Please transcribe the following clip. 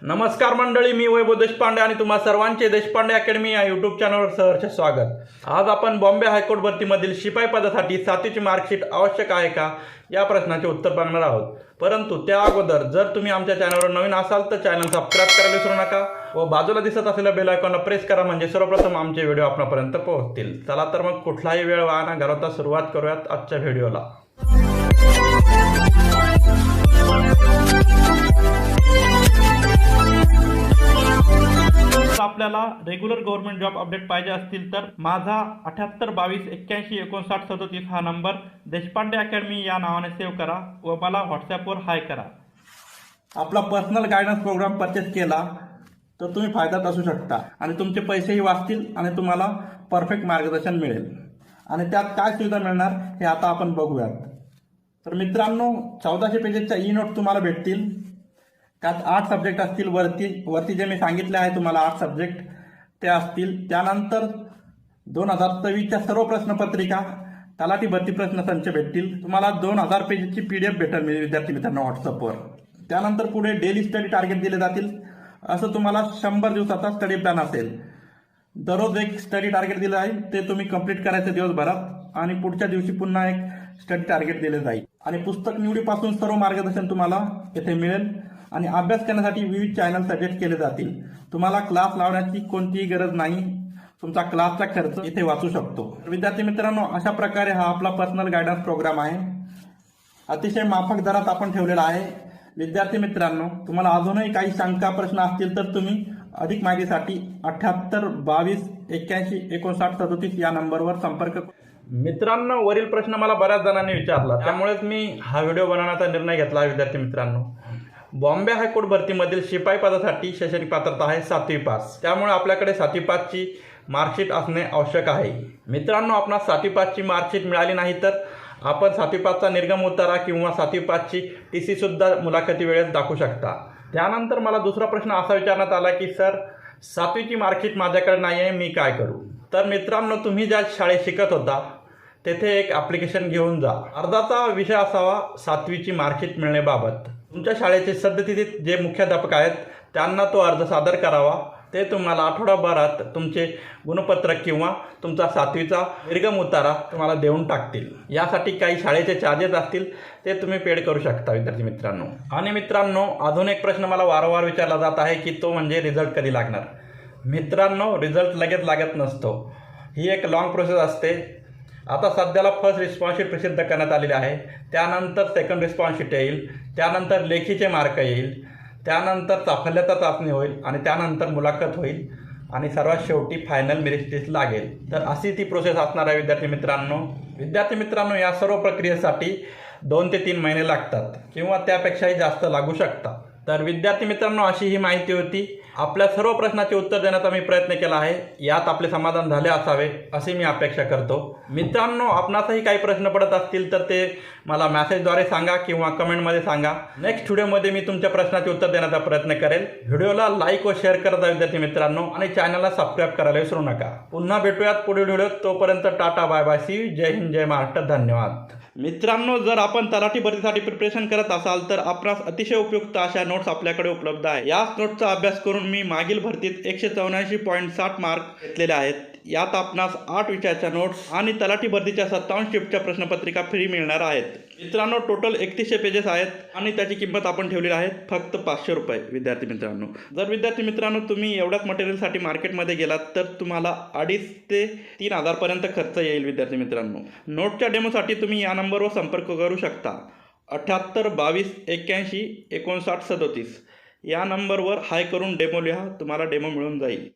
नमस्कार मंडळी, मी वैभव देशपांडे आणि तुम्हा सर्वांचे देशपांडे अकॅडमी या यूट्यूब चॅनलवर सहर्ष स्वागत। आज आपण बॉम्बे हायकोर्ट भरतीमधील शिपाई पदासाठी 7वीची मार्कशीट आवश्यक आहे का या प्रश्नाचे उत्तर बघणार आहोत। परंतु त्या अगोदर जर तुम्ही आमच्या चॅनलवर नवीन असाल तर चॅनल सबस्क्राइब करायला विसरू नका व बाजूला दिसत असलेल्या बेल आयकॉनला प्रेस करा, म्हणजे सर्वप्रथम आमचे व्हिडिओ आपल्यापर्यंत पोहोचतील। चला तर मग कुठलाही वेळ वाया न घालवता सुरुवात करूयात आजच्या व्हिडिओला। आपल्याला रेग्युलर गव्हर्नमेंट जॉब अपडेट पाहिजे असतील तर माझा 7822815937 हा नंबर देशपांडे अकॅडमी या नावाने सेव्ह करा व मला व्हॉट्सॲपवर हाय करा। आपला पर्सनल गायडन्स प्रोग्राम परचेस केला तर तुम्ही फायद्यात असू शकता आणि तुमचे पैसेही वाचतील आणि तुम्हाला परफेक्ट मार्गदर्शन मिळेल। आणि त्यात काय सुविधा मिळणार हे आता आपण बघूयात। तर मित्रांनो, 1400 पेजेसच्या ई नोट तुम्हाला भेटतील। त्यात 8 सब्जेक्ट असतील। वरती जे मी सांगितले आहे तुम्हाला 8 सब्जेक्ट ते असतील। त्यानंतर 2024च्या सर्व प्रश्नपत्रिका, तलाठी भरती प्रश्नसंच भेटतील। तुम्हाला 2000 पेजेसची PDF भेटेल विद्यार्थी मित्रांनो व्हॉट्सअपवर। त्यानंतर पुढे डेली स्टडी टार्गेट दिले जातील। असं तुम्हाला 100 दिवसाचा स्टडी प्लॅन असेल। दररोज एक स्टडी टार्गेट दिलं आहे, ते तुम्ही कंप्लीट करायचं दिवसभरात आणि पुढच्या दिवशी पुन्हा एक स्टडी टार्गेट दिले जाईल। आणि पुस्तक निवडीपासून सर्व मार्गदर्शन तुम्हाला येथे मिळेल आणि अभ्यास करण्यासाठी विविध चॅनल सजेस्ट केले जातील। तुम्हाला क्लास लावण्याची कोणतीही गरज नाही, तुमचा क्लासचा खर्च इथे वाचू शकतो। विद्यार्थी मित्रांनो, अशा प्रकारे हा आपला पर्सनल गायडन्स प्रोग्राम आहे। अतिशय माफक दरात आपण ठेवलेला आहे। विद्यार्थी मित्रांनो, तुम्हाला अजूनही काही शंका प्रश्न असतील तर तुम्ही अधिक माहितीसाठी 7822815937 या नंबरवर संपर्क। मित्रांनो, वरील प्रश्न मला बऱ्याच जणांनी विचारला, त्यामुळेच मी हा व्हिडिओ बनवण्याचा निर्णय घेतला। विद्यार्थी मित्रांनो, बॉम्बे हायकोर्ट भरतीमधील शिपाई पदासाठी शैक्षणिक पात्रता आहे 7वी पास। त्यामुळे आपल्याकडे 7वी पासची मार्कशीट असणे आवश्यक आहे। मित्रांनो, आपणास 7वी पासची मार्कशीट मिळाली नाही तर आपण 7वी पासचा निर्गम उतारा किंवा 7वी पासची TC सुद्धा मुलाखती वेळेस दाखवू शकता। त्यानंतर मला दुसरा प्रश्न असा विचारण्यात आला की सर, 7वीची मार्कशीट माझ्याकडे नाही आहे, मी काय करू? तर मित्रांनो, तुम्ही ज्या शाळेत शिकत होता तेथे एक ॲप्लिकेशन घेऊन जा। अर्जाचा विषय असावा 7वीची मार्कशीट मिळण्याबाबत। तुमच्या शाळेचे सद्यस्थितीत जे मुख्याध्यापक आहेत त्यांना तो अर्ज सादर करावा। ते तुम्हाला आठवडाभरात तुमचे गुणपत्रक किंवा तुमचा 7वीचा निर्गम उतारा तुम्हाला देऊन टाकतील। यासाठी काही शाळेचे चार्जेस असतील, ते तुम्ही पेड करू शकता विद्यार्थी मित्रांनो। आणि मित्रांनो, अजून एक प्रश्न मला वारंवार विचारला जात आहे की तो म्हणजे रिझल्ट कधी लागणार? मित्रांनो, रिझल्ट लगेच लागत नसतो, ही एक लॉंग प्रोसेस असते। आता सध्याला फर्स्ट रिस्पॉन्स शीट प्रसिद्ध करण्यात आलेली आहे, त्यानंतर सेकंड रिस्पॉन्स शीट येईल, त्यानंतर लेखीचे मार्क येईल, त्यानंतर साफल्यता चाचणी होईल आणि त्यानंतर मुलाखत होईल आणि सर्वात शेवटी फायनल मेरिट लिस्ट लागेल। तर अशी ती प्रोसेस असणार आहे विद्यार्थी मित्रांनो। या सर्व प्रक्रियेसाठी 2 ते 3 महिने लागतात किंवा त्यापेक्षाही जास्त लागू शकतात। तर विद्यार्थी मित्रांनो, अशी ही माहिती होती। आपल्या सर्व प्रश्नाचे उत्तर देण्याचा मी प्रयत्न केला आहे। यात आपले समाधान झाले असावे अशी मी अपेक्षा करतो। मित्रांनो, आपणासही काही प्रश्न पडत असतील तर ते मला मेसेजद्वारे सांगा किंवा कमेंटमध्ये सांगा। नेक्स्ट व्हिडिओमध्ये मी तुमच्या प्रश्नाचे उत्तर देण्याचा प्रयत्न करेल। व्हिडिओला लाईक व शेअर करत जा विद्यार्थी मित्रांनो आणि चॅनलला सबस्क्राईब करायला विसरू नका। पुन्हा भेटूयात पुढील व्हिडिओत। तोपर्यंत tata, bye bye, see you, जय हिंद, जय महाराष्ट्र, धन्यवाद। मित्रांनो, जर आपण तलाठी भरतीसाठी प्रिपरेशन करत असाल तर आपणास अतिशय उपयुक्त अशा नोट्स आपल्याकडे उपलब्ध आहे। याच नोट्सचा अभ्यास करून मी मागील भरतीत 174.60 मार्क घेतलेले आहेत। यात आपणास 8 विषयाच्या नोट्स आणि तलाठी भरतीच्या 57 शिफ्टच्या प्रश्नपत्रिका फ्री मिळणार आहेत। मित्रांनो, टोटल 3100 पेजेस आहेत आणि त्याची किंमत आपण ठेवलेली आहे फक्त 500 रुपये। विद्यार्थी मित्रांनो, जर विद्यार्थी मित्रांनो तुम्ही एवढ्याच मटेरियलसाठी मार्केटमध्ये गेलात तर तुम्हाला 2,500 ते 3,000 पर्यंत खर्च येईल। विद्यार्थी मित्रांनो, नोटच्या डेमोसाठी तुम्ही या नंबरवर संपर्क करू शकता। 7822815937 या नंबरवर हाय करून डेमो लिहा, तुम्हाला डेमो मिळून जाईल।